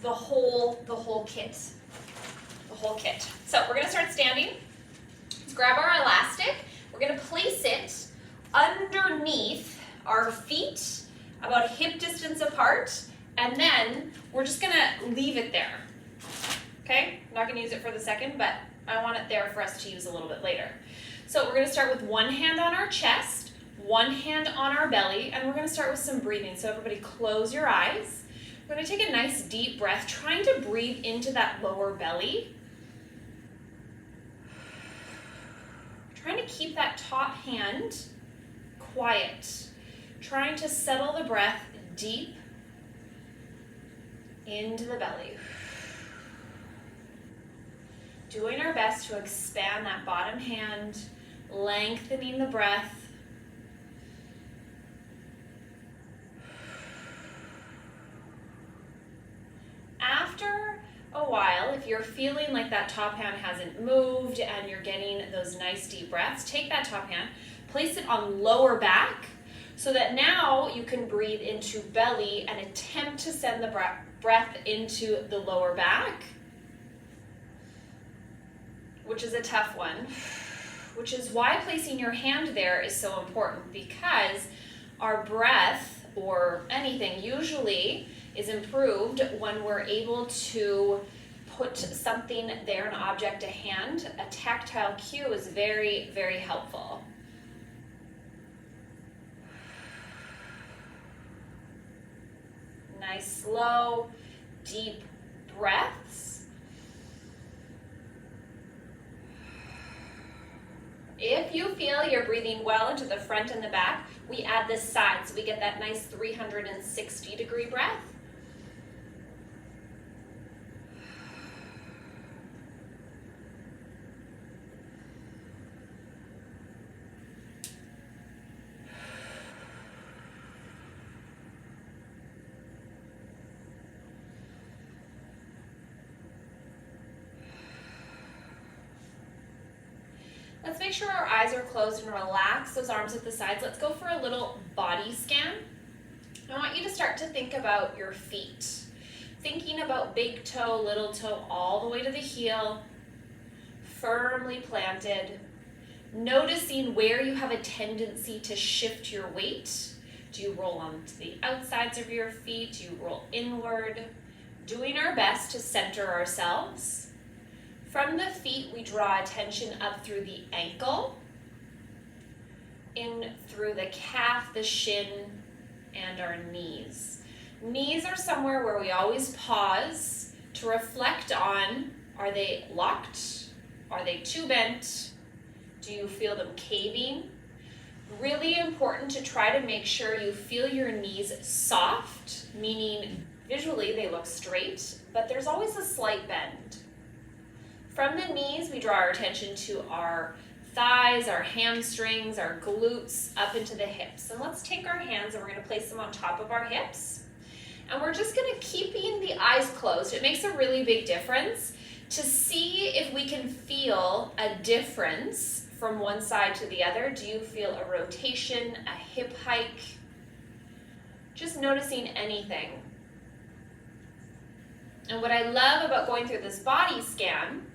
the whole kit. The whole kit. So we're gonna start standing. Let's grab our elastic. We're gonna place it underneath our feet, about hip distance apart, and then we're just gonna leave it there. Okay? I'm not gonna use it for the second, but I want it there for us to use a little bit later. So we're gonna start with one hand on our chest, one hand on our belly, and we're gonna start with some breathing. So everybody close your eyes. We're gonna take a nice deep breath, trying to breathe into that lower belly. Trying to keep that top hand quiet. Trying to settle the breath deep into the belly. Doing our best to expand that bottom hand, lengthening the breath. After a while, if you're feeling like that top hand hasn't moved and you're getting those nice deep breaths, take that top hand, place it on lower back so that now you can breathe into belly and attempt to send the breath into the lower back, which is a tough one, which is why placing your hand there is so important, because our breath or anything usually is improved when we're able to put something there, an object, a hand. A tactile cue is very, very helpful. Nice, slow, deep breaths. If you feel you're breathing well into the front and the back, we add this side so we get that nice 360-degree breath. Let's make sure our eyes are closed and relax those arms at the sides. Let's go for a little body scan. I want you to start to think about your feet. Thinking about big toe, little toe, all the way to the heel, firmly planted. Noticing where you have a tendency to shift your weight. Do you roll onto the outsides of your feet? Do you roll inward? Doing our best to center ourselves. From the feet, we draw attention up through the ankle, in through the calf, the shin, and our knees. Knees are somewhere where we always pause to reflect on, are they locked? Are they too bent? Do you feel them caving? Really important to try to make sure you feel your knees soft, meaning visually they look straight, but there's always a slight bend. From the knees, we draw our attention to our thighs, our hamstrings, our glutes, up into the hips. And let's take our hands and we're going to place them on top of our hips. And we're just going to keep the eyes closed. It makes a really big difference to see if we can feel a difference from one side to the other. Do you feel a rotation, a hip hike? Just noticing anything. And what I love about going through this body scan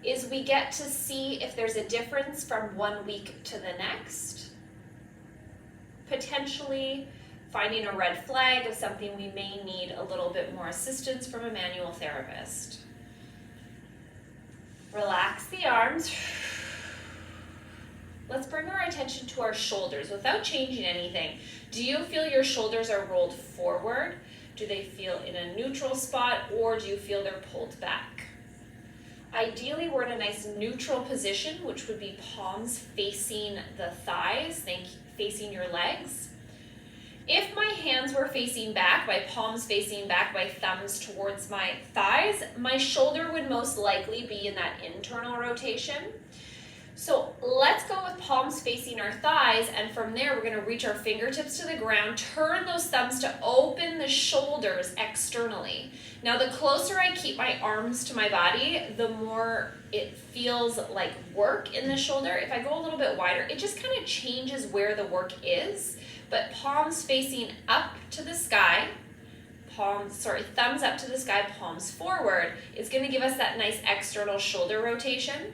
is we get to see if there's a difference from 1 week to the next. Potentially finding a red flag of something we may need a little bit more assistance from a manual therapist. Relax the arms. Let's bring our attention to our shoulders without changing anything. Do you feel your shoulders are rolled forward? Do they feel in a neutral spot, or do you feel they're pulled back? Ideally, we're in a nice neutral position, which would be palms facing the thighs, facing your legs. If my hands were facing back, my palms facing back, my thumbs towards my thighs, my shoulder would most likely be in that internal rotation. So let's go with palms facing our thighs, and from there we're going to reach our fingertips to the ground, turn those thumbs to open the shoulders externally. Now the closer I keep my arms to my body, the more it feels like work in the shoulder. If I go a little bit wider, it just kind of changes where the work is, but palms facing up to the sky, thumbs up to the sky, palms forward, is going to give us that nice external shoulder rotation.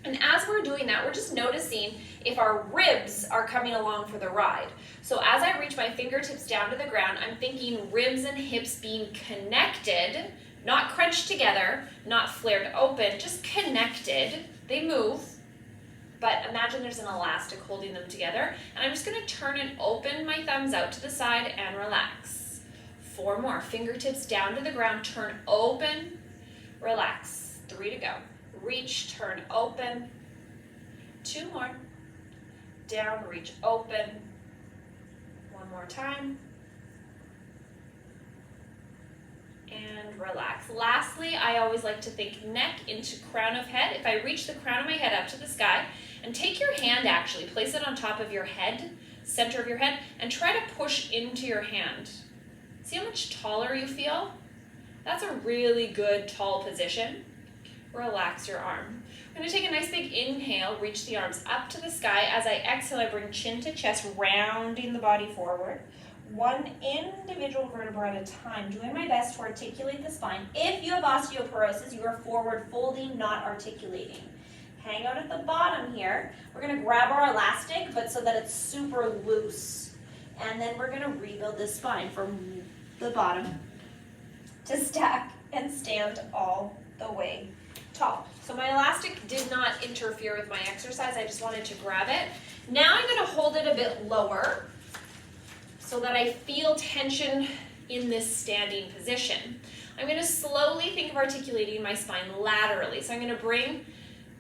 And as we're doing that, we're just noticing if our ribs are coming along for the ride. So as I reach my fingertips down to the ground, I'm thinking ribs and hips being connected, not crunched together, not flared open, just connected. They move, but imagine there's an elastic holding them together. And I'm just going to turn and open my thumbs out to the side and relax. 4 more. Fingertips down to the ground, turn, open, relax. 3 to go. Reach, turn, open. 2 more. Down, reach, open. 1 more time. And relax. Lastly, I always like to think neck into crown of head. If I reach the crown of my head up to the sky, and take your hand actually, place it on top of your head, center of your head, and try to push into your hand. See how much taller you feel? That's a really good tall position. Relax your arm. I'm going to take a nice big inhale, reach the arms up to the sky. As I exhale, I bring chin to chest, rounding the body forward. 1 individual vertebra at a time, doing my best to articulate the spine. If you have osteoporosis, you are forward folding, not articulating. Hang out at the bottom here. We're going to grab our elastic, but so that it's super loose. And then we're going to rebuild the spine from the bottom to stack and stand all the way tall. So my elastic did not interfere with my exercise. I just wanted to grab it. Now I'm going to hold it a bit lower so that I feel tension in this standing position. I'm going to slowly think of articulating my spine laterally. So I'm going to bring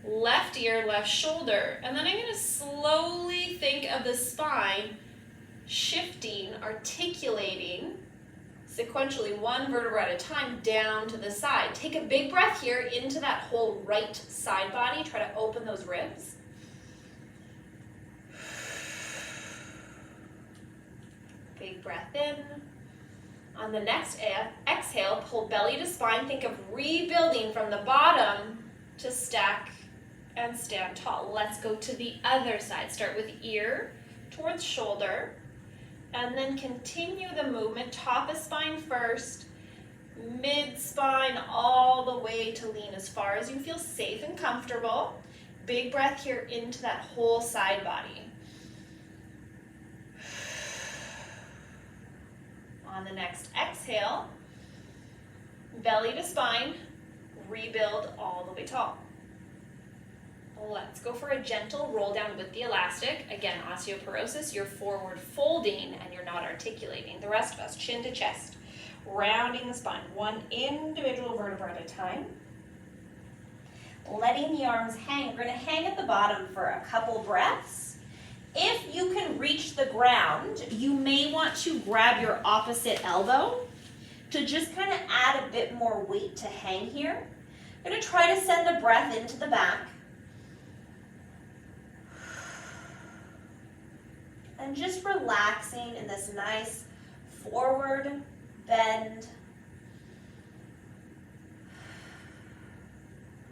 left ear, left shoulder, and then I'm going to slowly think of the spine shifting, articulating sequentially 1 vertebra at a time down to the side. Take a big breath here into that whole right side body. Try to open those ribs. Big breath in. On the next exhale, pull belly to spine. Think of rebuilding from the bottom to stack and stand tall. Let's go to the other side. Start with ear towards shoulder. And then continue the movement, top of spine first, mid-spine all the way to lean as far as you feel safe and comfortable. Big breath here into that whole side body. On the next exhale, belly to spine, rebuild all the way tall. Let's go for a gentle roll down with the elastic. Again, osteoporosis, you're forward folding and you're not articulating. The rest of us, chin to chest, rounding the spine, 1 individual vertebra at a time. Letting the arms hang. We're going to hang at the bottom for a couple breaths. If you can reach the ground, you may want to grab your opposite elbow to just kind of add a bit more weight to hang here. I'm going to try to send the breath into the back. And just relaxing in this nice forward bend.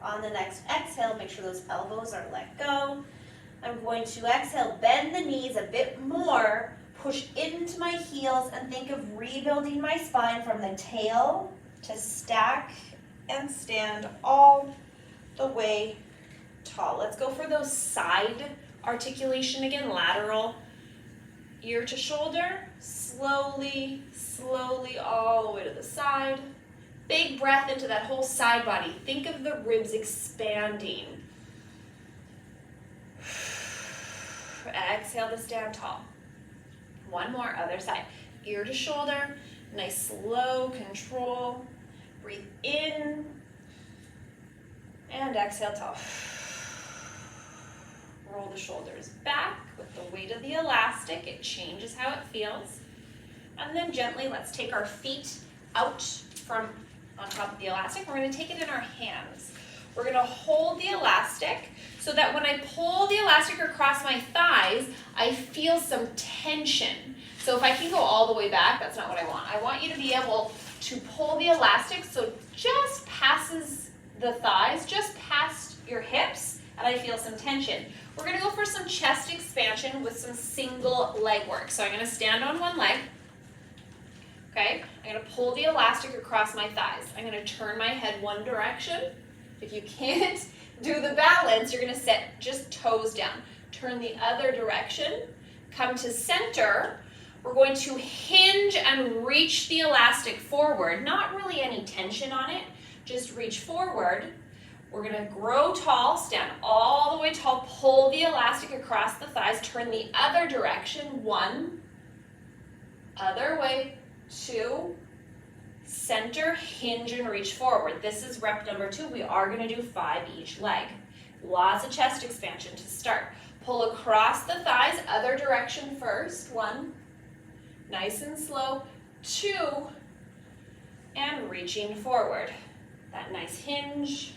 On the next exhale, make sure those elbows are let go. I'm going to exhale, bend the knees a bit more, push into my heels, and think of rebuilding my spine from the tail to stack and stand all the way tall. Let's go for those side articulation again, lateral. Ear to shoulder, slowly, slowly all the way to the side. Big breath into that whole side body. Think of the ribs expanding. Exhale to stand tall. 1 more, other side. Ear to shoulder, nice slow control. Breathe in and exhale tall. Roll the shoulders back with the weight of the elastic. It changes how it feels. And then gently, let's take our feet out from on top of the elastic. We're going to take it in our hands. We're going to hold the elastic so that when I pull the elastic across my thighs, I feel some tension. So if I can go all the way back, that's not what I want. I want you to be able to pull the elastic so just passes the thighs, just past your hips, and I feel some tension. We're going to go for some chest expansion with some single leg work. So I'm going to stand on one leg, okay? I'm gonna pull the elastic across my thighs. I'm gonna turn my head one direction. If you can't do the balance, you're gonna set just toes down. Turn the other direction, come to center. We're going to hinge and reach the elastic forward. Not really any tension on it, just reach forward. We're gonna grow tall, stand all the way tall, pull the elastic across the thighs, turn the other direction, 1, other way, 2, center, hinge and reach forward. This is rep number 2. We are gonna do 5 each leg. Lots of chest expansion to start. Pull across the thighs, other direction first, 1, nice and slow, 2, and reaching forward. That nice hinge.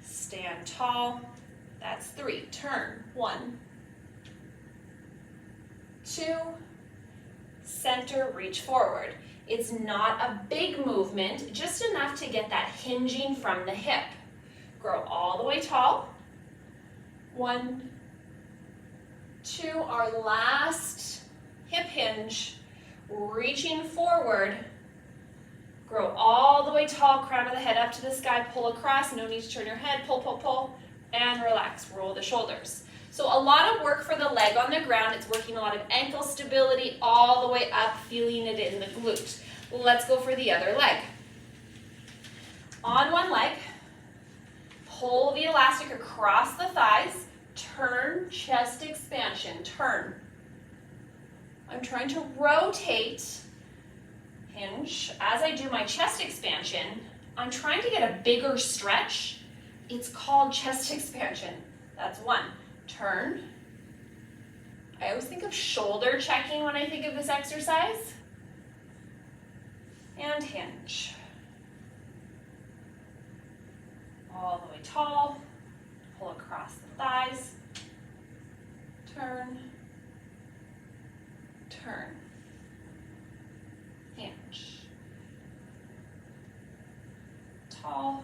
Stand tall. That's 3. Turn. 1, 2, center, reach forward. It's not a big movement, just enough to get that hinging from the hip. Grow all the way tall. 1, 2, our last hip hinge, reaching forward. Grow all the way tall, crown of the head up to the sky, pull across, no need to turn your head, pull, pull, pull, and relax, roll the shoulders. So a lot of work for the leg on the ground. It's working a lot of ankle stability all the way up, feeling it in the glute. Let's go for the other leg. On one leg, pull the elastic across the thighs, turn, chest expansion, turn. I'm trying to rotate, hinge. As I do my chest expansion, I'm trying to get a bigger stretch. It's called chest expansion. That's 1. Turn. I always think of shoulder checking when I think of this exercise. And hinge. All the way tall. Pull across the thighs. Turn. Turn. Hinge. Tall.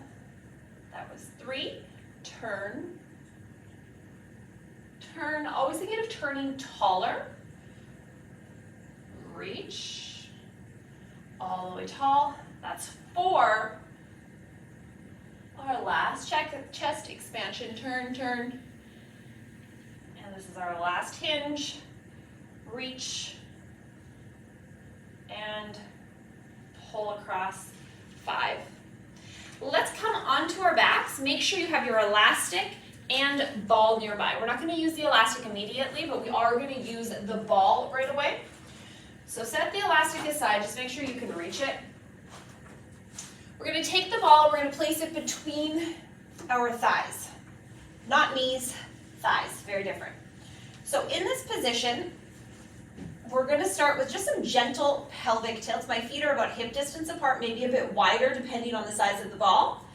That was 3. Turn. Turn. Always thinking of turning taller. Reach. All the way tall. That's 4. Our last chest expansion. Turn, turn. And this is our last hinge. Reach. And pull across 5. Let's come onto our backs. Make sure you have your elastic and ball nearby. We're not going to use the elastic immediately, but we are going to use the ball right away. So set the elastic aside, just make sure you can reach it. We're going to take the ball, we're going to place it between our thighs. Not knees, thighs, very different. So in this position, we're going to start with just some gentle pelvic tilts. My feet are about hip distance apart, maybe a bit wider depending on the size of the ball.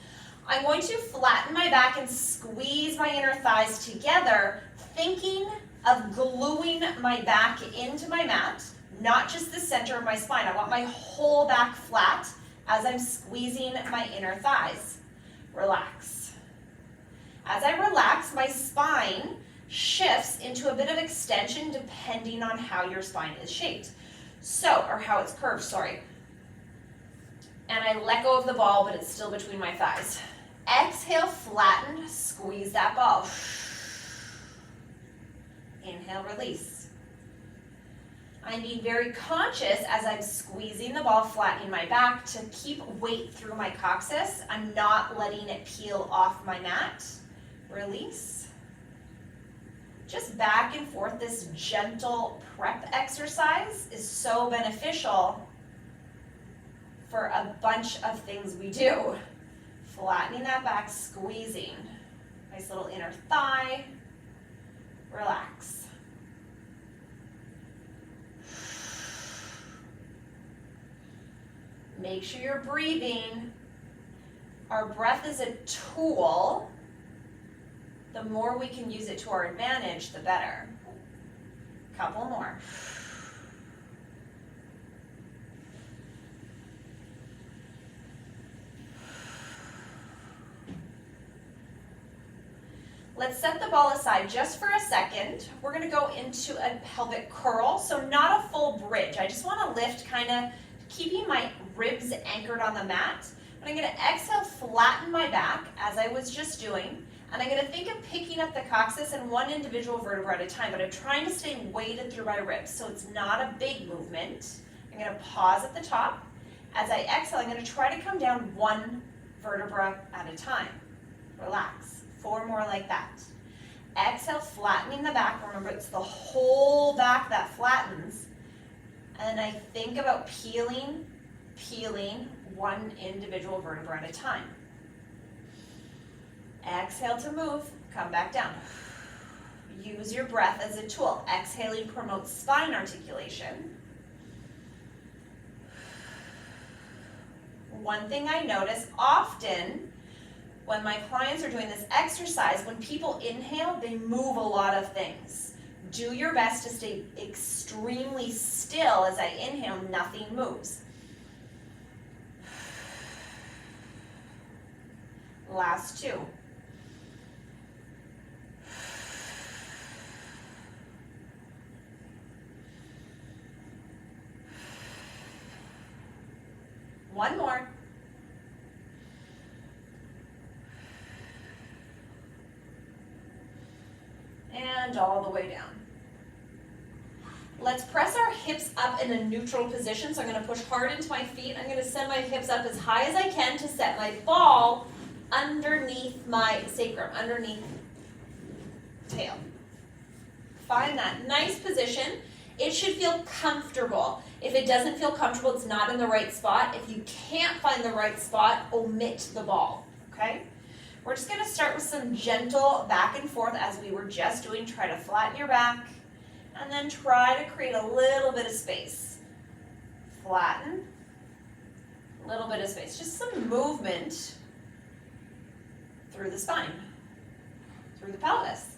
I'm going to flatten my back and squeeze my inner thighs together, thinking of gluing my back into my mat, not just the center of my spine. I want my whole back flat as I'm squeezing my inner thighs. Relax. As I relax, my spine shifts into a bit of extension depending on how your spine is shaped. Or how it's curved, sorry. And I let go of the ball, but it's still between my thighs. Exhale, flatten, squeeze that ball. Inhale, release. I'm being very conscious as I'm squeezing the ball, flattening my back to keep weight through my coccyx. I'm not letting it peel off my mat. Release. Just back and forth, this gentle prep exercise is so beneficial for a bunch of things we do. Flattening that back, squeezing. Nice little inner thigh. Relax. Make sure you're breathing. Our breath is a tool. The more we can use it to our advantage, the better. Couple more. Let's set the ball aside just for a second. We're gonna go into a pelvic curl, so not a full bridge. I just wanna lift, kind of keeping my ribs anchored on the mat. But I'm gonna exhale, flatten my back, as I was just doing, and I'm gonna think of picking up the coccyx in one individual vertebra at a time, but I'm trying to stay weighted through my ribs, so it's not a big movement. I'm gonna pause at the top. As I exhale, I'm gonna try to come down one vertebra at a time. Relax. 4 more like that. Exhale, flattening the back. Remember, it's the whole back that flattens. And I think about peeling one individual vertebra at a time. Exhale to move, come back down. Use your breath as a tool. Exhaling promotes spine articulation. One thing I notice often when my clients are doing this exercise, when people inhale, they move a lot of things. Do your best to stay extremely still. As I inhale, nothing moves. Last 2. One more. And all the way down. Let's press our hips up in a neutral position. So I'm going to push hard into my feet. I'm going to send my hips up as high as I can to set my ball underneath my sacrum, underneath tail. Find that nice position. It should feel comfortable. If it doesn't feel comfortable, it's not in the right spot. If you can't find the right spot, omit the ball, okay? We're just gonna start with some gentle back and forth as we were just doing. Try to flatten your back, and then try to create a little bit of space. Flatten, a little bit of space. Just some movement through the spine, through the pelvis.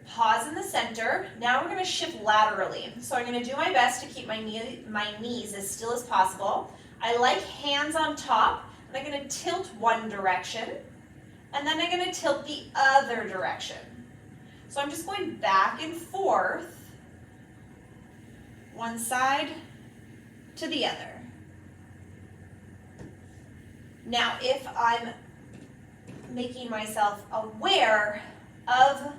Pause in the center. Now we're gonna shift laterally. So I'm gonna do my best to keep my knees as still as possible. I like hands on top. I'm going to tilt one direction, and then I'm going to tilt the other direction. So I'm just going back and forth, one side to the other. Now, if I'm making myself aware of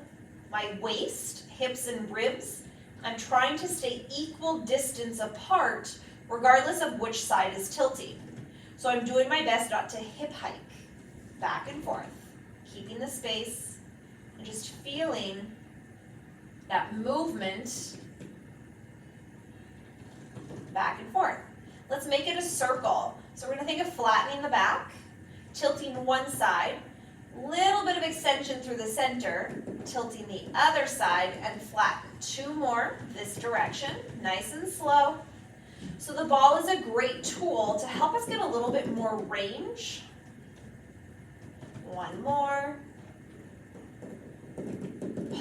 my waist, hips, and ribs, I'm trying to stay equal distance apart, regardless of which side is tilting. So I'm doing my best not to hip hike, back and forth, keeping the space, and just feeling that movement back and forth. Let's make it a circle. So we're gonna think of flattening the back, tilting one side, little bit of extension through the center, tilting the other side, and flatten. 2 more this direction, nice and slow. So the ball is a great tool to help us get a little bit more range. 1 more.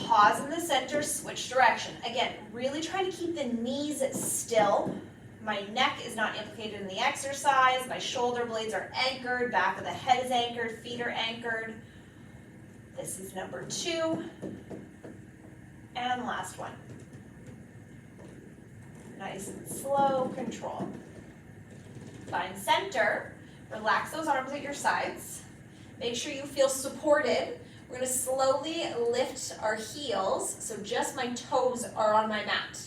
Pause in the center, switch direction. Again, really try to keep the knees still. My neck is not implicated in the exercise. My shoulder blades are anchored. Back of the head is anchored. Feet are anchored. This is number 2. And last one. Nice and slow control. Find center. Relax those arms at your sides. Make sure you feel supported. We're going to slowly lift our heels, so just my toes are on my mat.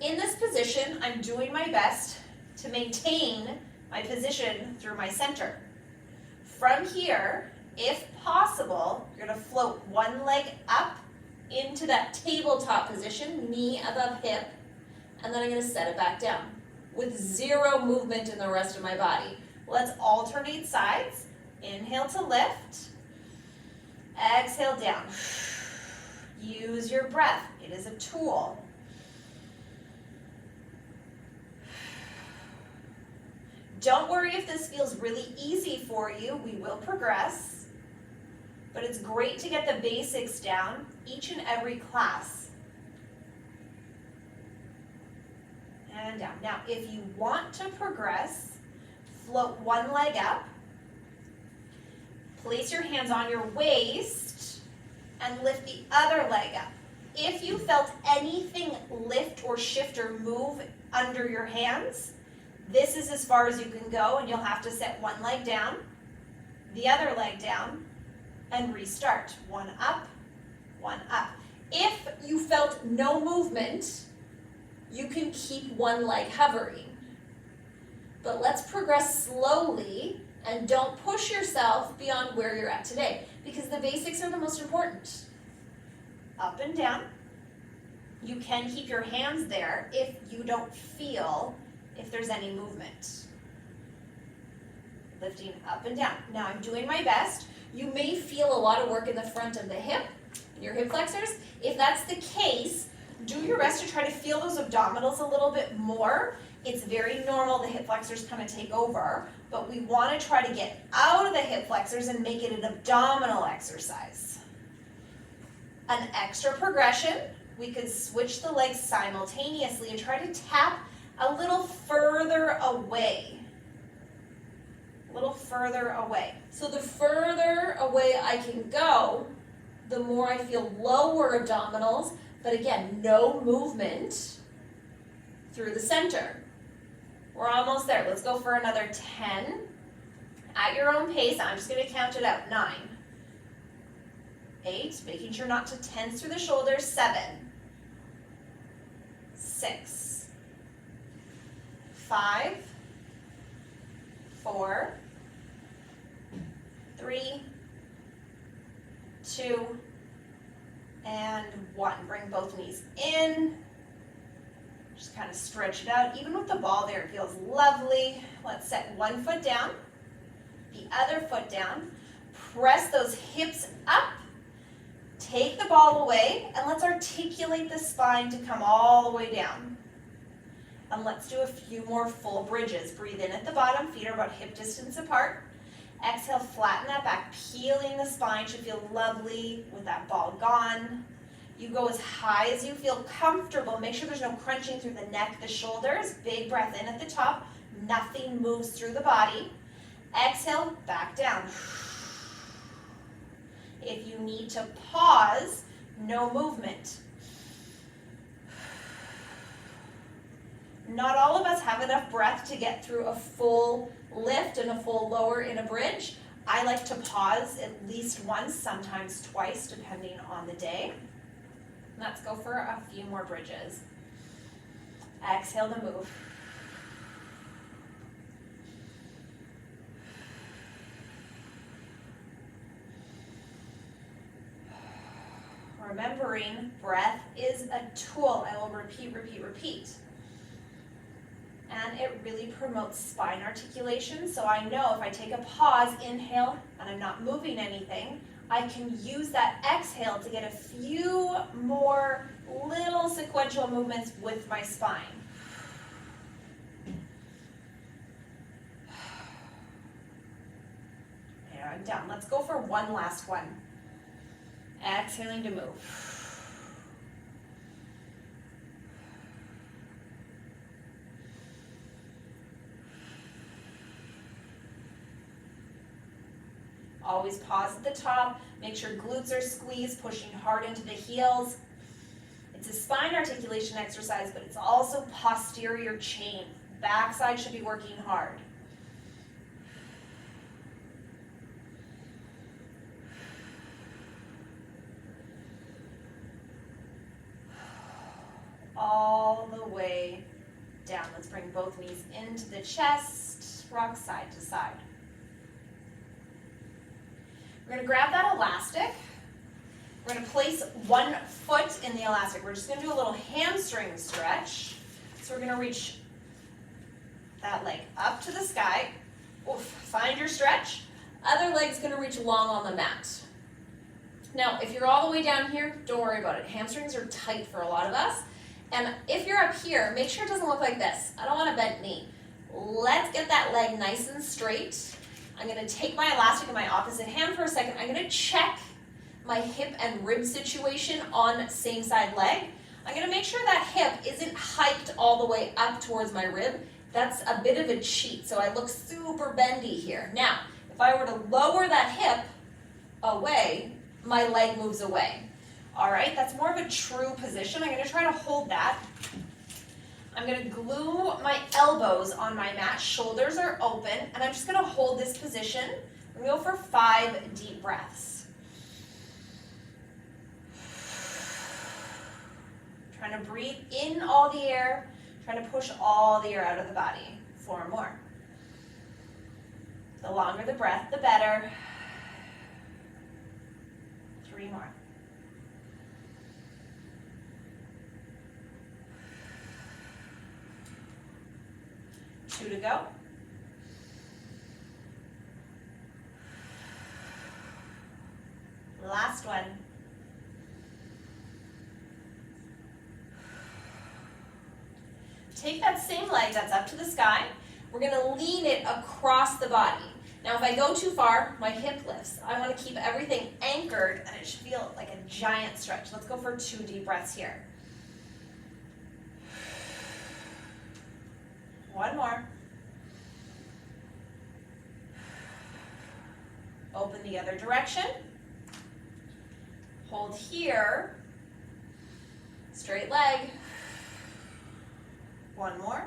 In this position, I'm doing my best to maintain my position through my center. From here, if possible, you're going to float one leg up into that tabletop position, knee above hip, and then I'm going to set it back down with 0 movement in the rest of my body. Let's alternate sides. Inhale to lift. Exhale down. Use your breath. It is a tool. Don't worry if this feels really easy for you. We will progress. But it's great to get the basics down each and every class. And down. Now, if you want to progress, float one leg up. Place your hands on your waist. and lift the other leg up. If you felt anything lift or shift or move under your hands, this is as far as you can go, and you'll have to set one leg down, the other leg down, and restart. One up, one up. If you felt no movement, you can keep one leg hovering. But let's progress slowly and don't push yourself beyond where you're at today, because the basics are the most important. Up and down. You can keep your hands there if you don't feel if there's any movement. Lifting up and down. Now I'm doing my best. You may feel a lot of work in the front of the hip, in your hip flexors. If that's the case, do your best to try to feel those abdominals a little bit more. It's very normal, the hip flexors kind of take over, but we want to try to get out of the hip flexors and make it an abdominal exercise. An extra progression, we could switch the legs simultaneously and try to tap a little further away. A little further away. So the further away I can go, the more I feel lower abdominals, but again, no movement through the center. We're almost there. Let's go for another 10. At your own pace, I'm just going to count it out. 9, 8, making sure not to tense through the shoulders. 7, 6, 5, 4, 3, 2, and 1. Bring both knees in. Just kind of stretch it out. Even with the ball there, it feels lovely. Let's set one foot down, the other foot down. Press those hips up. Take the ball away, and let's articulate the spine to come all the way down. And let's do a few more full bridges. Breathe in at the bottom. Feet are about hip distance apart. Exhale, flatten that back. Peeling the spine should feel lovely with that ball gone. You go as high as you feel comfortable. Make sure there's no crunching through the neck, the shoulders. Big breath in at the top. Nothing moves through the body. Exhale, back down. If you need to pause, no movement. Not all of us have enough breath to get through a full lift and a full lower in a bridge. I like to pause at least once, sometimes twice, depending on the day. Let's go for a few more bridges. Exhale to move. Remembering, breath is a tool. I will repeat, repeat, repeat. And it really promotes spine articulation. So I know if I take a pause, inhale, and I'm not moving anything, I can use that exhale to get a few more little sequential movements with my spine. There, I'm done. Let's go for one last one. Exhaling to move. Always pause at the top. Make sure glutes are squeezed, pushing hard into the heels. It's a spine articulation exercise, but it's also posterior chain. Backside should be working hard. All the way down. Let's bring both knees into the chest, rock side to side. We're going to grab that elastic. We're going to place one foot in the elastic. We're just going to do a little hamstring stretch. So we're going to reach that leg up to the sky. Oof, find your stretch. Other leg's going to reach long on the mat. Now, if you're all the way down here, don't worry about it. Hamstrings are tight for a lot of us. And if you're up here, make sure it doesn't look like this. I don't want a bent knee. Let's get that leg nice and straight. I'm going to take my elastic in my opposite hand for a second. I'm going to check my hip and rib situation on same side leg. I'm going to make sure that hip isn't hiked all the way up towards my rib. That's a bit of a cheat, so I look super bendy here. Now, if I were to lower that hip away, my leg moves away. All right, that's more of a true position. I'm gonna try to hold that. I'm gonna glue my elbows on my mat, shoulders are open, and I'm just gonna hold this position. We're gonna go for 5 deep breaths. Trying to breathe in all the air, trying to push all the air out of the body. 4 more. The longer the breath, the better. 3 more. 2 to go. Last one. Take that same leg that's up to the sky. We're gonna lean it across the body. Now if I go too far, my hip lifts. I wanna keep everything anchored and it should feel like a giant stretch. Let's go for 2 deep breaths here. 1 more. Open the other direction. Hold here. Straight leg. 1 more.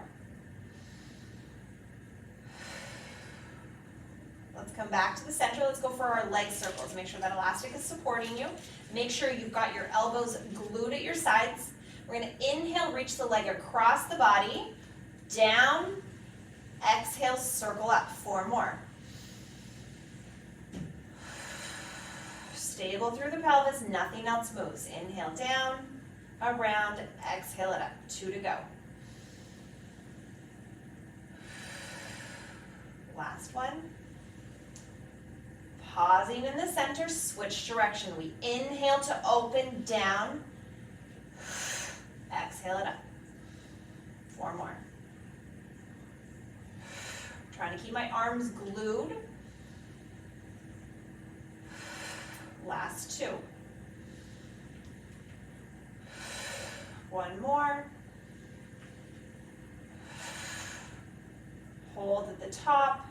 Let's come back to the center. Let's go for our leg circles. Make sure that elastic is supporting you. Make sure you've got your elbows glued at your sides. We're going to inhale, reach the leg across the body. Down. Exhale, circle up. 4 more. Stable through the pelvis, nothing else moves. Inhale down, around, exhale it up. 2 to go. Last one. Pausing in the center, switch direction. We inhale to open, down, exhale it up. 4 more. Trying to keep my arms glued. Last 2. 1 more. Hold at the top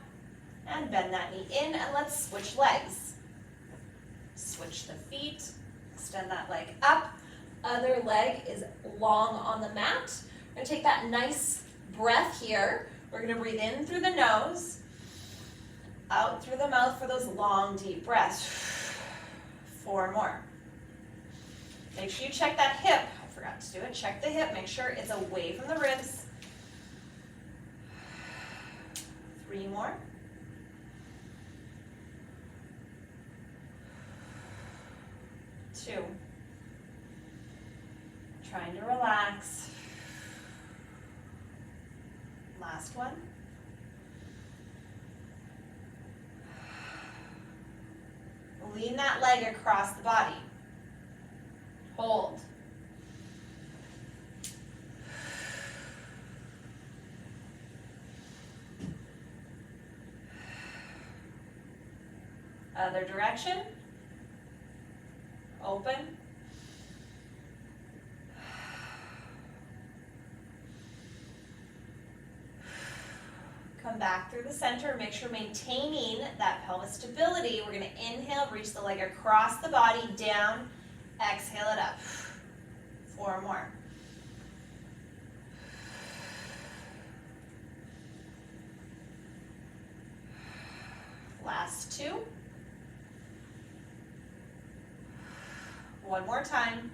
and bend that knee in, and let's switch legs. Switch the feet, extend that leg up. Other leg is long on the mat. We're gonna take that nice breath here. We're gonna breathe in through the nose, out through the mouth for those long, deep breaths. 4 more. Make sure you check that hip. I forgot to do it. Check the hip. Make sure it's away from the ribs. 3 more. 2. Trying to relax. Last one. Lean that leg across the body. Hold. Other direction. Open. Come back through the center. Make sure maintaining that pelvis stability. We're going to inhale, reach the leg across the body, down, exhale it up. 4 more. Last 2. 1 more time.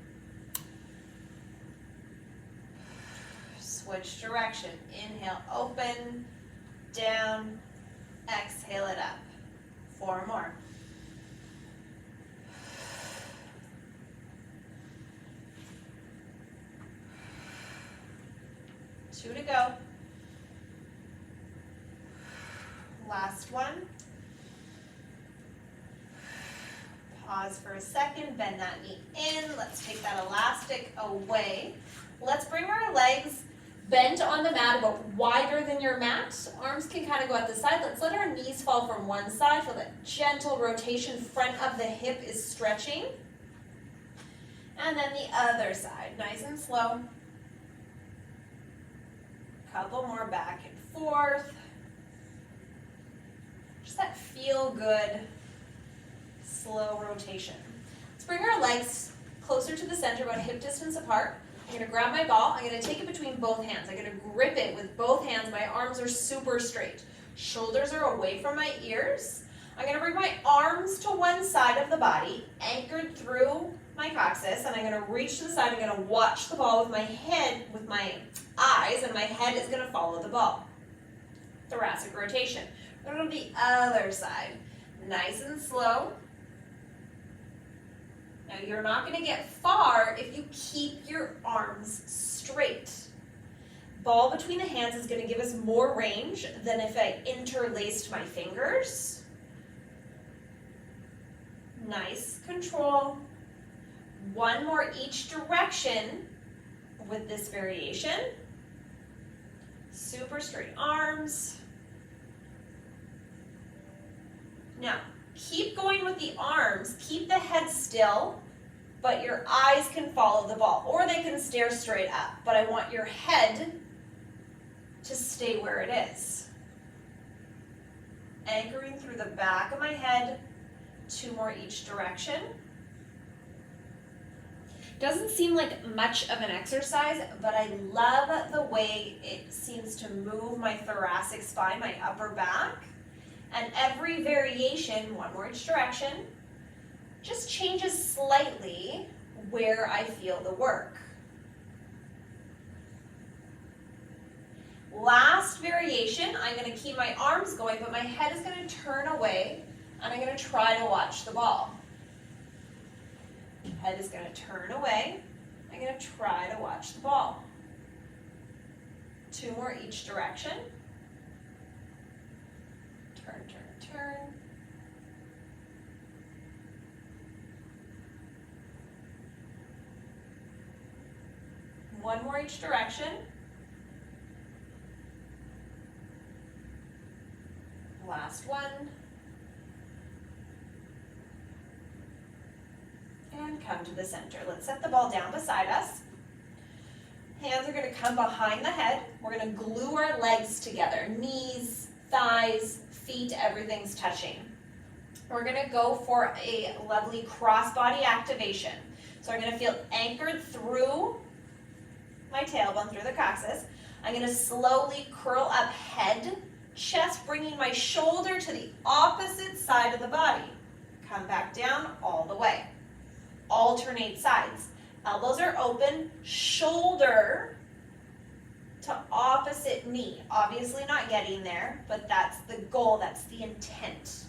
Switch direction. Inhale, open, down, exhale it up. 4 more. Two to go. Last one. Pause for a second, bend that knee in. Let's take that elastic away. Let's bring our legs bent on the mat about wider than your mat. Arms can kind of go at the side. Let's let our knees fall from one side. Feel that gentle rotation. Front of the hip is stretching. And then the other side, nice and slow. Couple more back and forth. Just that feel good, slow rotation. Let's bring our legs closer to the center, about hip distance apart. I'm gonna grab my ball, I'm gonna take it between both hands. I'm gonna grip it with both hands. My arms are super straight. Shoulders are away from my ears. I'm gonna bring my arms to one side of the body, anchored through my coccyx, and I'm gonna reach to the side. I'm gonna watch the ball with my head, with my eyes, and my head is gonna follow the ball. Thoracic rotation. We're gonna go to the other side. Nice and slow. Now you're not gonna get far if you keep your arms straight. Ball between the hands is gonna give us more range than if I interlaced my fingers. Nice control. One more each direction with this variation. Super straight arms. Now, keep going with the arms. Keep the head still, but your eyes can follow the ball, or they can stare straight up. But I want your head to stay where it is. Anchoring through the back of my head, 2 more each direction. Doesn't seem like much of an exercise, but I love the way it seems to move my thoracic spine, my upper back. And every variation, 1 more each direction, just changes slightly where I feel the work. Last variation, I'm going to keep my arms going, but my head is going to turn away, and I'm going to try to watch the ball. Head is going to turn away. I'm going to try to watch the ball. 2 more each direction. Turn, turn, turn. One more each direction. Last one. And come to the center. Let's set the ball down beside us. Hands are going to come behind the head. We're going to glue our legs together. Knees, thighs, feet, everything's touching. We're going to go for a lovely cross-body activation. So I'm going to feel anchored through my tailbone, through the coccyx. I'm going to slowly curl up head, chest, bringing my shoulder to the opposite side of the body. Come back down all the way. Alternate sides. Elbows are open, shoulder to opposite knee. Obviously not getting there, but that's the goal, that's the intent.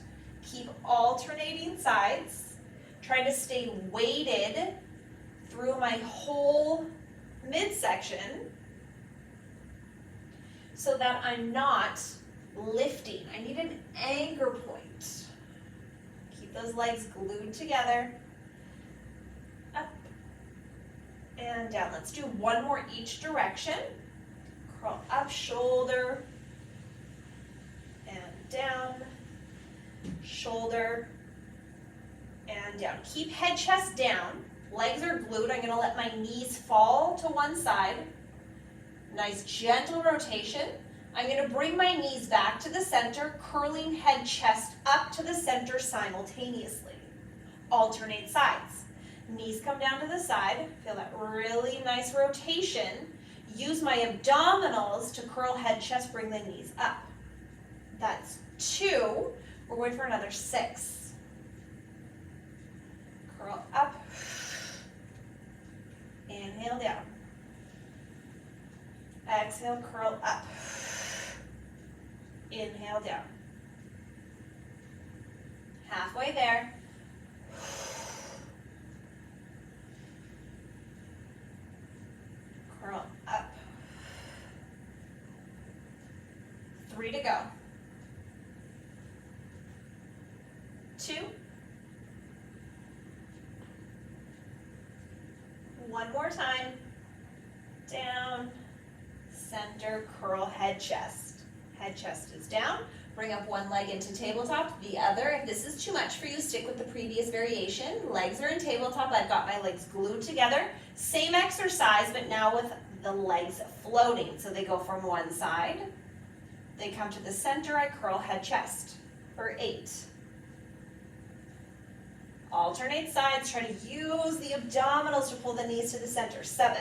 Keep alternating sides, trying to stay weighted through my whole midsection so that I'm not lifting. I need an anchor point. Keep those legs glued together. Up and down. Let's do 1 more each direction. Curl up, shoulder, and down, shoulder, and down. Keep head, chest down. Legs are glued. I'm going to let my knees fall to one side. Nice gentle rotation. I'm going to bring my knees back to the center, curling head, chest up to the center simultaneously. Alternate sides. Knees come down to the side. Feel that really nice rotation. Use my abdominals to curl head, chest, bring the knees up. That's 2. We're going for another 6. Curl up. Inhale down. Exhale, curl up. Inhale down. Halfway there. Curl up. 3 to go. 2. 1 more time. Down, center, curl, head, chest. Head, chest is down. Bring up one leg into tabletop, the other. If this is too much for you, stick with the previous variation. Legs are in tabletop. I've got my legs glued together. Same exercise, but now with the legs floating. So they go from one side. They come to the center. I curl head, chest for 8. Alternate sides. Try to use the abdominals to pull the knees to the center. 7.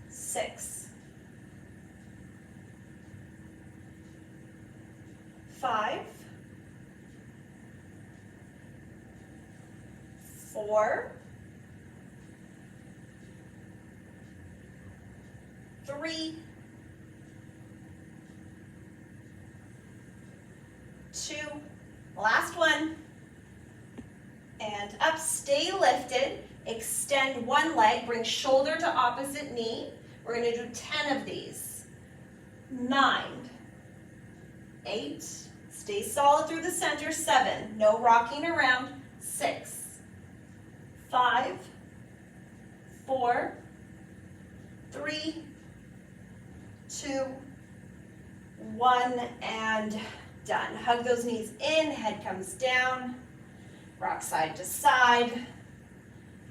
6. 5. 4. 3. 2. Last one. And up. Stay lifted. Extend one leg. Bring shoulder to opposite knee. We're going to do 10 of these. 9. 8. Stay solid through the center. 7. No rocking around. 6. 5. 4. 3. 2. 1. And done. Hug those knees in. Head comes down. Rock side to side.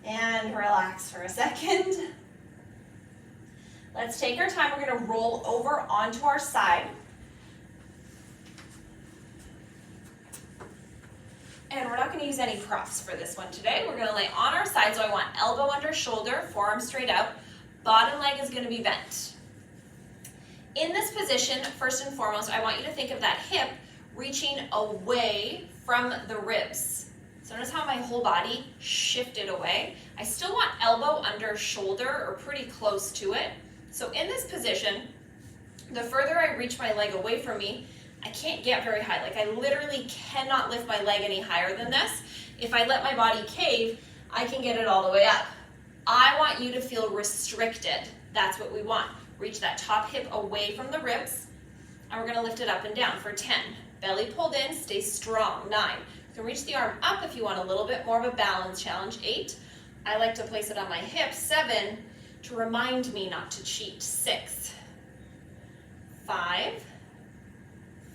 And relax for a second. Let's take our time. We're going to roll over onto our side. And we're not going to use any props for this one today. We're going to lay on our side. So I want elbow under shoulder, forearm straight out. Bottom leg is going to be bent. In this position, first and foremost, I want you to think of that hip reaching away from the ribs. So notice how my whole body shifted away. I still want elbow under shoulder or pretty close to it. So in this position, the further I reach my leg away from me, I can't get very high. Like I literally cannot lift my leg any higher than this. If I let my body cave, I can get it all the way up. I want you to feel restricted. That's what we want. Reach that top hip away from the ribs, and we're going to lift it up and down for 10. Belly pulled in, stay strong. 9. You can reach the arm up if you want a little bit more of a balance challenge. 8. I like to place it on my hip. 7. To remind me not to cheat. 6. 5.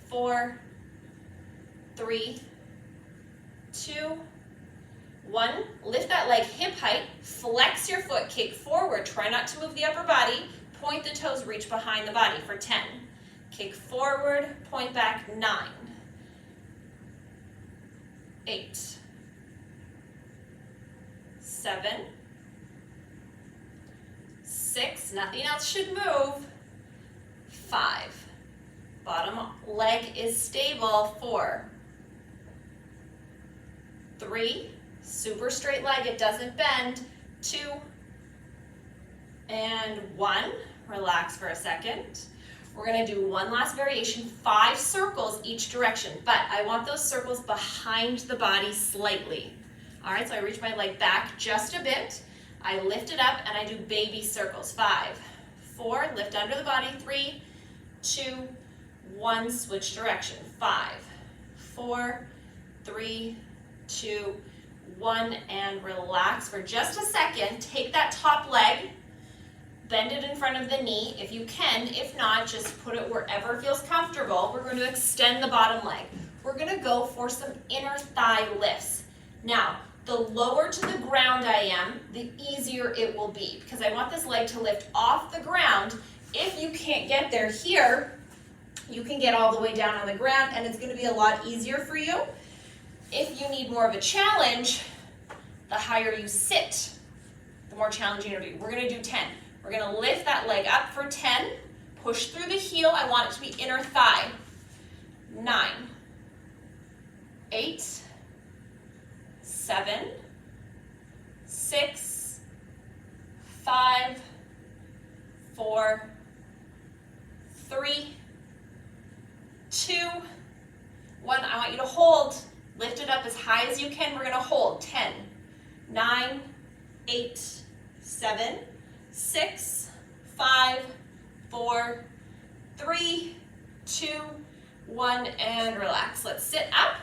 4. 3. 2. 1. Lift that leg hip height. Flex your foot. Kick forward. Try not to move the upper body. Point the toes, reach behind the body for 10. Kick forward, point back, 9. 8. 7. 6. Nothing else should move. 5. Bottom leg is stable. 4. 3. Super straight leg, it doesn't bend. 2. And 1. Relax for a second. We're going to do one last variation, 5 circles each direction, but I want those circles behind the body slightly. All right, so I reach my leg back just a bit. I lift it up and I do baby circles. 5, 4, lift under the body. 3, 2, 1, switch direction. 5, 4, 3, 2, 1, and relax for just a second. Take that top leg. Bend it in front of the knee if you can. If not, just put it wherever feels comfortable. We're going to extend the bottom leg. We're going to go for some inner thigh lifts. Now, the lower to the ground I am, the easier it will be because I want this leg to lift off the ground. If you can't get there here, you can get all the way down on the ground and it's going to be a lot easier for you. If you need more of a challenge, the higher you sit, the more challenging it'll be. We're going to do 10. We're going to lift that leg up for 10. Push through the heel. I want it to be inner thigh. 9, 8, 7, 6, 5, 4, 3, 2, 1. I want you to hold. Lift it up as high as you can. We're going to hold. 10, 9, 8, 7, 6, 5, 4, 3, 2, 1, and relax. Let's sit up.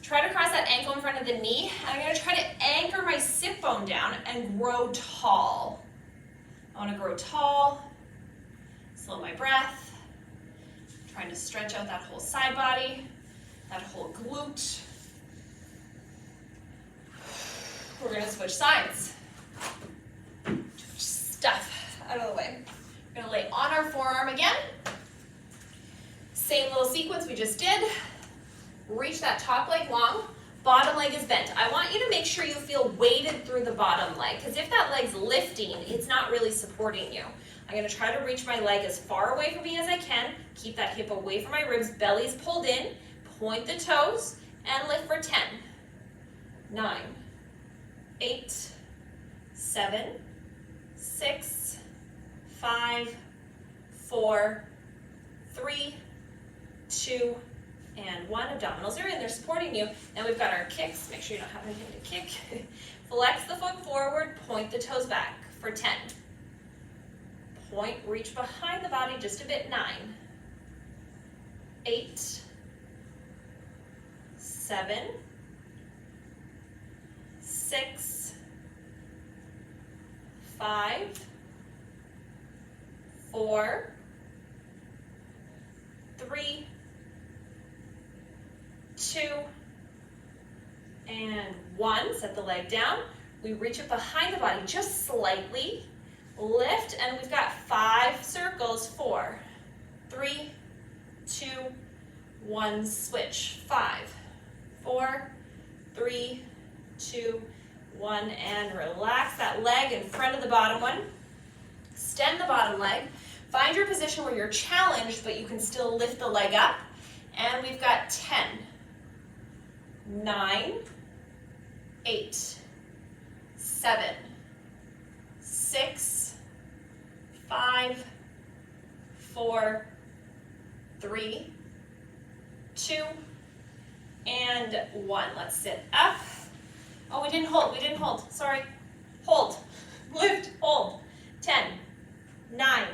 Try to cross that ankle in front of the knee. And I'm going to try to anchor my sit bone down and grow tall. I want to grow tall. Slow my breath. Trying to stretch out that whole side body, that whole glute. We're going to switch sides. Stuff out of the way. We're going to lay on our forearm again. Same little sequence we just did. Reach that top leg long, bottom leg is bent. I want you to make sure you feel weighted through the bottom leg, because if that leg's lifting, it's not really supporting you. I'm gonna try to reach my leg as far away from me as I can, keep that hip away from my ribs, belly's pulled in, point the toes, and lift for 10, 9, 8, 7, 6, 5, 4, 3, 2, and 1. Abdominals are in, they're supporting you. Then we've got our kicks. Make sure you don't have anything to kick. Flex the foot forward, point the toes back for 10. Point, reach behind the body just a bit, 9, 8, 7, 6, 5, 4, 3, 2, and 1. Set the leg down. We reach it behind the body just slightly. Lift, and we've got 5 circles. 4, 3, 2, 1. Switch. 5, 4, 3, 2, 1, and relax that leg in front of the bottom one. Extend the bottom leg. Find your position where you're challenged, but you can still lift the leg up. And we've got 10, 9, 8, 7, 6, 5, 4, 3, 2, and 1. Let's sit up. Oh, we didn't hold, sorry. Hold, lift, hold. 10, 9,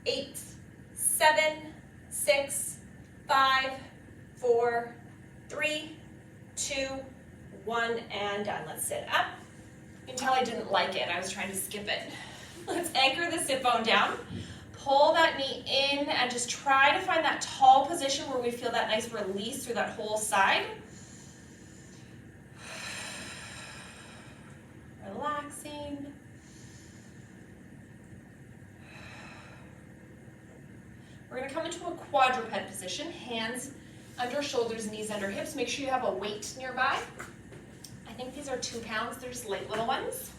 8, 7, 6, 5, 4, 3, 2, 1, and done. Let's sit up. You can tell I didn't like it. I was trying to skip it. Let's anchor the sit bone down. Pull that knee in and just try to find that tall position where we feel that nice release through that whole side. Relaxing. We're going to come into a quadruped position, hands under shoulders, knees under hips. Make sure you have a weight nearby. I think these are 2 pounds, they're just light little ones.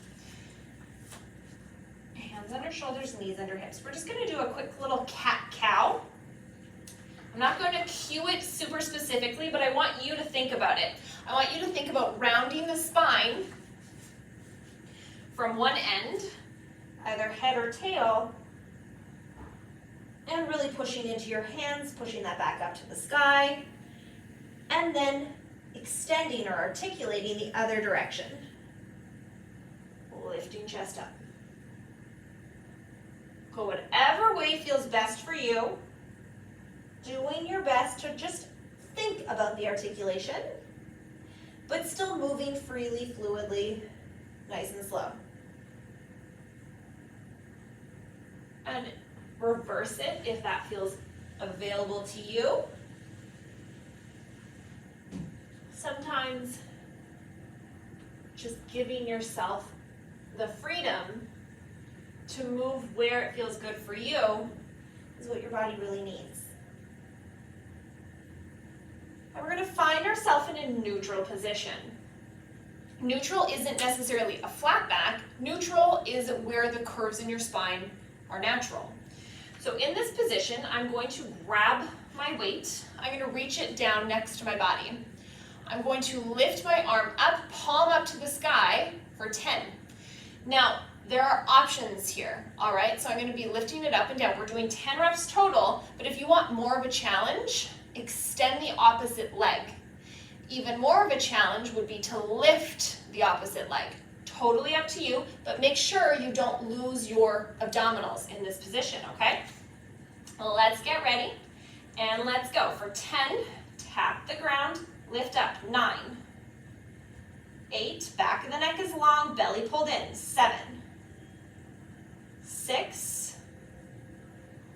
Hands under shoulders, knees under hips. We're just going to do a quick little cat-cow. I'm not going to cue it super specifically, but I want you to think about it. I want you to think about rounding the spine from one end, either head or tail, and really pushing into your hands, pushing that back up to the sky, and then extending or articulating the other direction. Lifting chest up. Go whatever way feels best for you. Doing your best to just think about the articulation, but still moving freely, fluidly, nice and slow. And reverse it if that feels available to you. Sometimes just giving yourself the freedom to move where it feels good for you is what your body really needs. And we're going to find ourselves in a neutral position. Neutral isn't necessarily a flat back. Neutral is where the curves in your spine are natural. So in this position, I'm going to grab my weight. I'm going to reach it down next to my body. I'm going to lift my arm up, palm up to the sky for 10. Now, there are options here, all right? So I'm going to be lifting it up and down. We're doing 10 reps total, but if you want more of a challenge, extend the opposite leg. Even more of a challenge would be to lift the opposite leg. Totally up to you, but make sure you don't lose your abdominals in this position, okay? Let's get ready, and let's go. For 10, tap the ground, lift up. 9, 8, back of the neck is long, belly pulled in. 7, 6,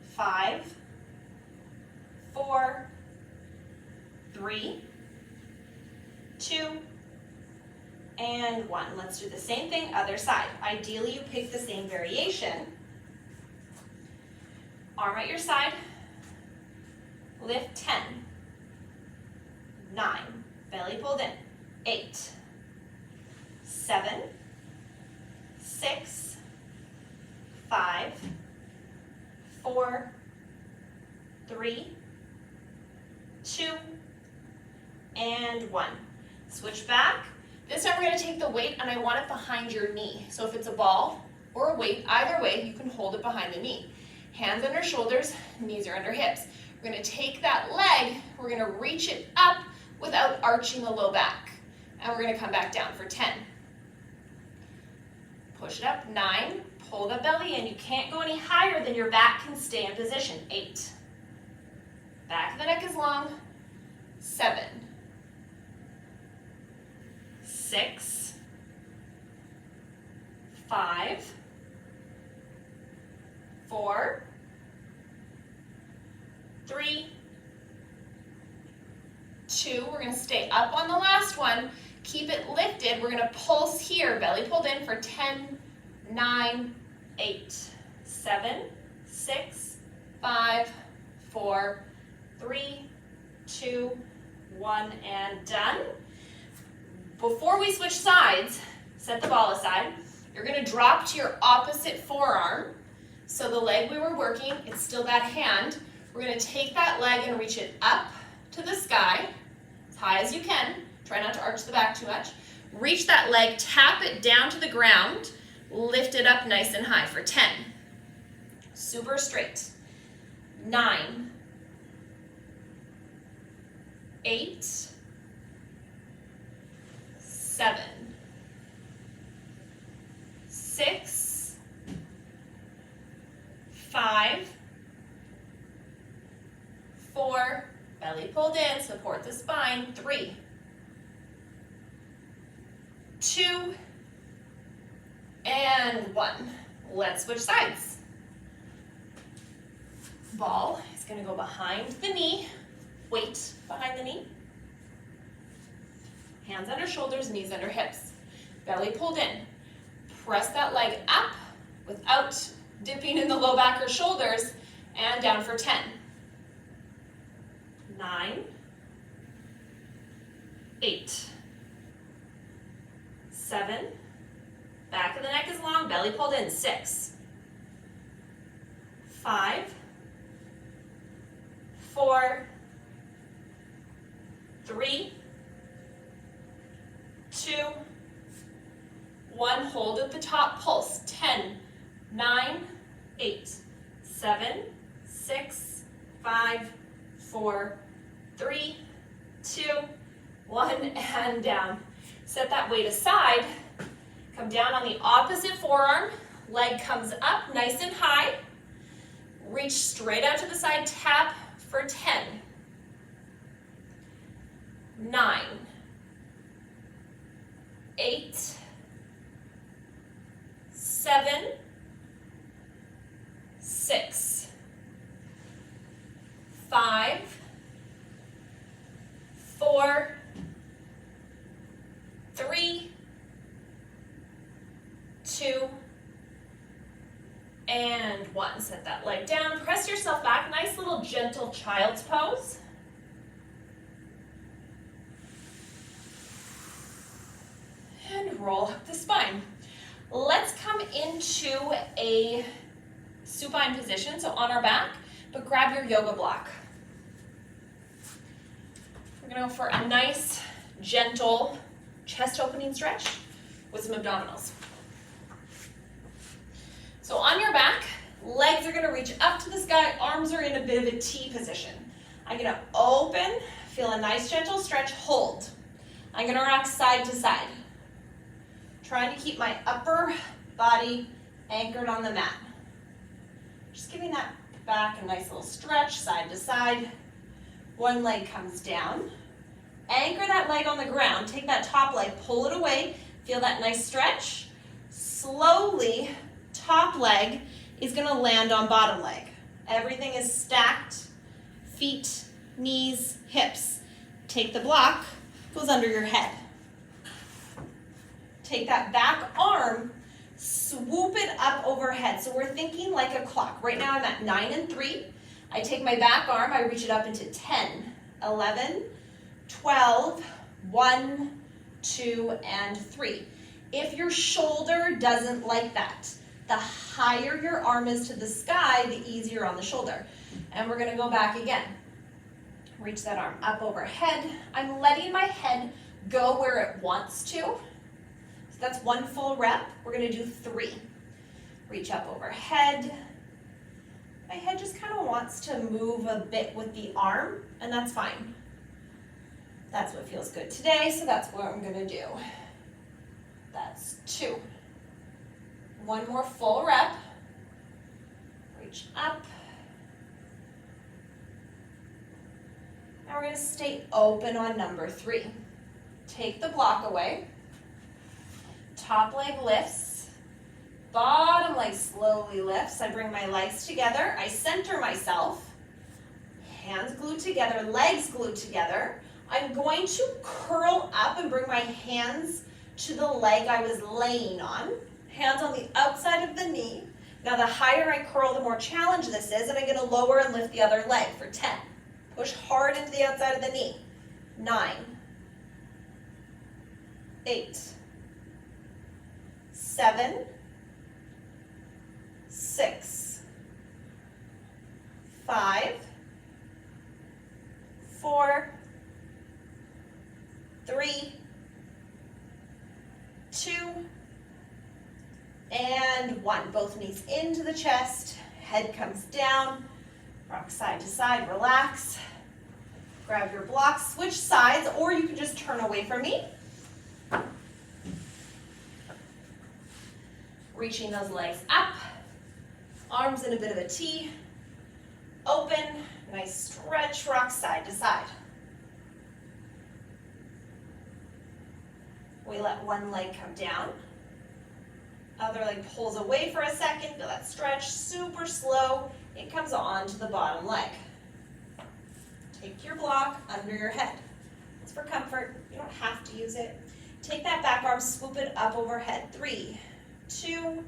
5, 4, 3, 2, and 1. Let's do the same thing, other side. Ideally, you pick the same variation. Arm at your side. lift 10, 9, belly pulled in, 8, 7, 6, 5, 4, 3, 2, and 1. Switch back. This time we're going to take the weight and I want it behind your knee. So if it's a ball or a weight, either way, you can hold it behind the knee. Hands under shoulders, knees are under hips. We're going to take that leg, we're going to reach it up without arching the low back. And we're going to come back down for 10. Push it up, 9, pull the belly in. You can't go any higher than your back can stay in position. 8. Back of the neck is long. 7. 6. 5. 4. 3. 2. We're going to stay up on the last one. Keep it lifted. We're going to pulse here. Belly pulled in for 10, 9, 8, 7, 6, 5, 4, 3, 2, 1, and done. Before we switch sides, set the ball aside. You're going to drop to your opposite forearm. So the leg we were working, it's still that hand. We're going to take that leg and reach it up to the sky, as high as you can. Try not to arch the back too much. Reach that leg, tap it down to the ground, lift it up nice and high for 10. Super straight. 9. 8. 7. 6. 5. 4. Belly pulled in, support the spine. 3. 2, and 1. Let's switch sides. Ball is going to go behind the knee, weight behind the knee. Hands under shoulders, knees under hips. Belly pulled in. Press that leg up without dipping in the low back or shoulders, and down for 10. 9, 8, 7, back of the neck is long, belly pulled in, 6, 5, 4, 3, 2, 1, hold at the top, pulse, 10, 9, 8, 7, 6, 5, 4, 3, 2, 1, and down. Set that weight aside, come down on the opposite forearm, leg comes up nice and high, reach straight out to the side, tap for 10, 9, 8, 7, 6, 5, 4, 3, 2, and 1. Set that leg down, press yourself back, nice little gentle child's pose. And roll up the spine. Let's come into a supine position, so on our back, but grab your yoga block. We're gonna go for a nice, gentle chest opening stretch with some abdominals. So on your back, legs are gonna reach up to the sky, arms are in a bit of a T position. I'm gonna open, feel a nice gentle stretch, hold. I'm gonna rock side to side. Trying to keep my upper body anchored on the mat. Just giving that back a nice little stretch, side to side. One leg comes down. Anchor that leg on the ground. Take that top leg, pull it away. Feel that nice stretch. Slowly, top leg is going to land on bottom leg. Everything is stacked. Feet, knees, hips. Take the block, goes under your head. Take that back arm, swoop it up overhead. So we're thinking like a clock. Right now I'm at 9 and 3. I take my back arm, I reach it up into 10, 11, 12, 1, 2, and 3. If your shoulder doesn't like that, the higher your arm is to the sky, the easier on the shoulder. And we're gonna go back again. Reach that arm up overhead. I'm letting my head go where it wants to. So that's one full rep. We're gonna do 3. Reach up overhead. My head just kind of wants to move a bit with the arm, and that's fine. That's what feels good today, so that's what I'm gonna do. That's 2. One more full rep. Reach up. Now we're gonna stay open on number 3. Take the block away. Top leg lifts. Bottom leg slowly lifts. I bring my legs together. I center myself. Hands glued together, legs glued together. I'm going to curl up and bring my hands to the leg I was laying on. Hands on the outside of the knee. Now the higher I curl, the more challenge this is, and I'm going to lower and lift the other leg for 10. Push hard into the outside of the knee. 9, 8, 7, 6, 5, 4, 3, 2, and 1. Both knees into the chest, head comes down, rock side to side, relax. Grab your blocks, switch sides, or you can just turn away from me. Reaching those legs up, arms in a bit of a T, open, nice stretch, rock side to side. We let one leg come down. Other leg pulls away for a second. Feel that stretch, super slow. It comes on to the bottom leg. Take your block under your head. It's for comfort. You don't have to use it. Take that back arm, swoop it up overhead. 3, 2,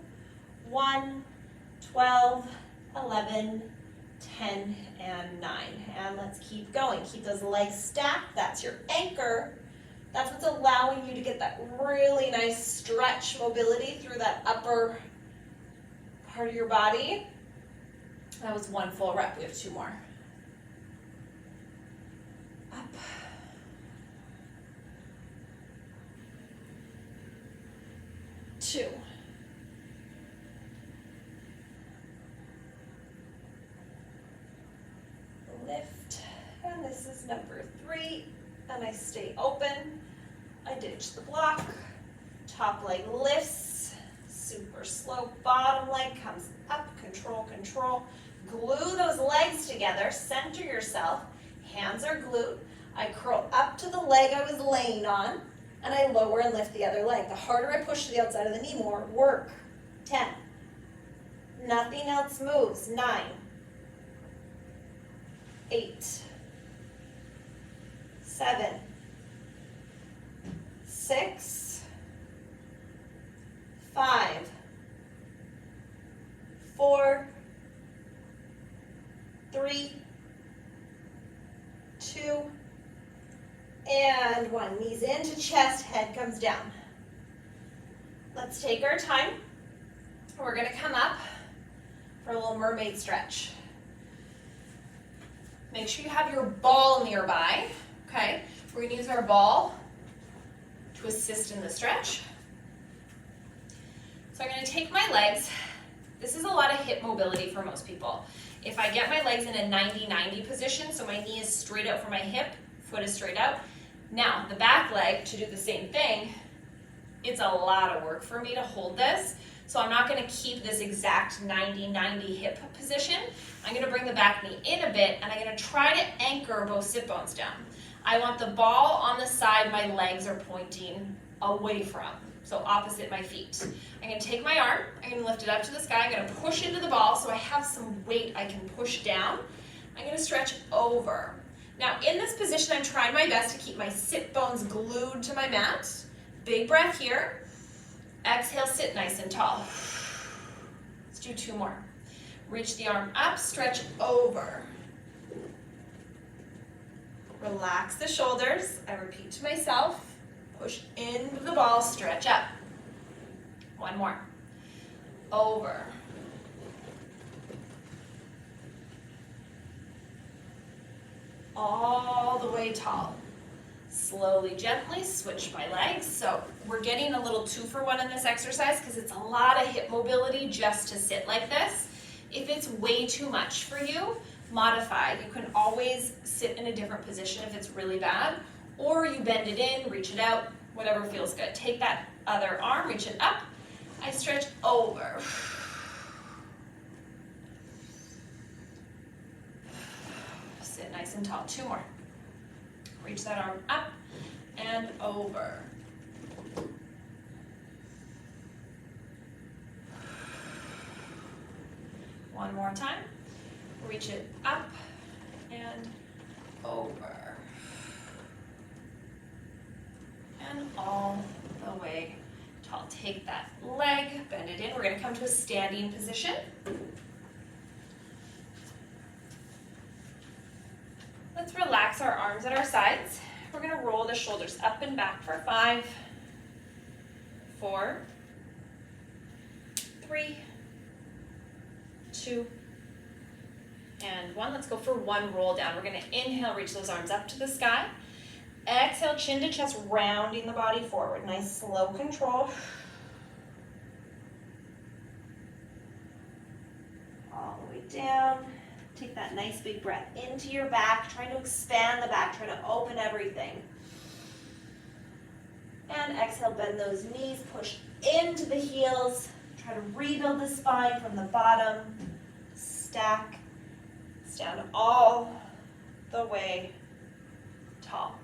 1, 12, 11, 10, and 9. And let's keep going. Keep those legs stacked. That's your anchor. That's what's allowing you to get that really nice stretch mobility through that upper part of your body. That was one full rep. We have 2 more. Up. Two. Lift. And this is number 3. And I stay open. I ditch the block. Top leg lifts. Super slow. Bottom leg comes up. Control, control. Glue those legs together. Center yourself. Hands are glued. I curl up to the leg I was laying on. And I lower and lift the other leg. The harder I push to the outside of the knee, more work. 10. Nothing else moves. 9. 8. 7. 6. 5. 4. 3. 2. And 1. Knees into chest, head comes down. Let's take our time. We're going to come up for a little mermaid stretch. Make sure you have your ball nearby. Okay, we're going to use our ball to assist in the stretch. So I'm going to take my legs. This is a lot of hip mobility for most people. If I get my legs in a 90-90 position, so my knee is straight out from my hip, foot is straight out. Now, the back leg, to do the same thing, it's a lot of work for me to hold this. So I'm not going to keep this exact 90-90 hip position. I'm going to bring the back knee in a bit, and I'm going to try to anchor both sit bones down. I want the ball on the side my legs are pointing away from, so opposite my feet. I'm going to take my arm, I'm going to lift it up to the sky, I'm going to push into the ball so I have some weight I can push down. I'm going to stretch over. Now in this position, I'm trying my best to keep my sit bones glued to my mat. Big breath here. Exhale, sit nice and tall. Let's do 2 more. Reach the arm up, stretch over. Relax the shoulders. I repeat to myself. Push into the ball, stretch up. One more. Over. All the way tall. Slowly, gently switch my legs. So we're getting a little 2-for-1 in this exercise because it's a lot of hip mobility just to sit like this. If it's way too much for you, modify. You can always sit in a different position if it's really bad, or you bend it in, reach it out, whatever feels good. Take that other arm, reach it up. I stretch over. Sit nice and tall. 2 more. Reach that arm up and over. One more time. Reach it up and over. And all the way tall. Take that leg, bend it in. We're going to come to a standing position. Let's relax our arms at our sides. We're going to roll the shoulders up and back for 5, 4, 3, 2, and 1. Let's go for 1 roll down. We're going to inhale, reach those arms up to the sky. Exhale, chin to chest, rounding the body forward. Nice slow control. All the way down. Take that nice big breath into your back, trying to expand the back, trying to open everything. And exhale, bend those knees, push into the heels. Try to rebuild the spine from the bottom. Stack. Stand all the way tall.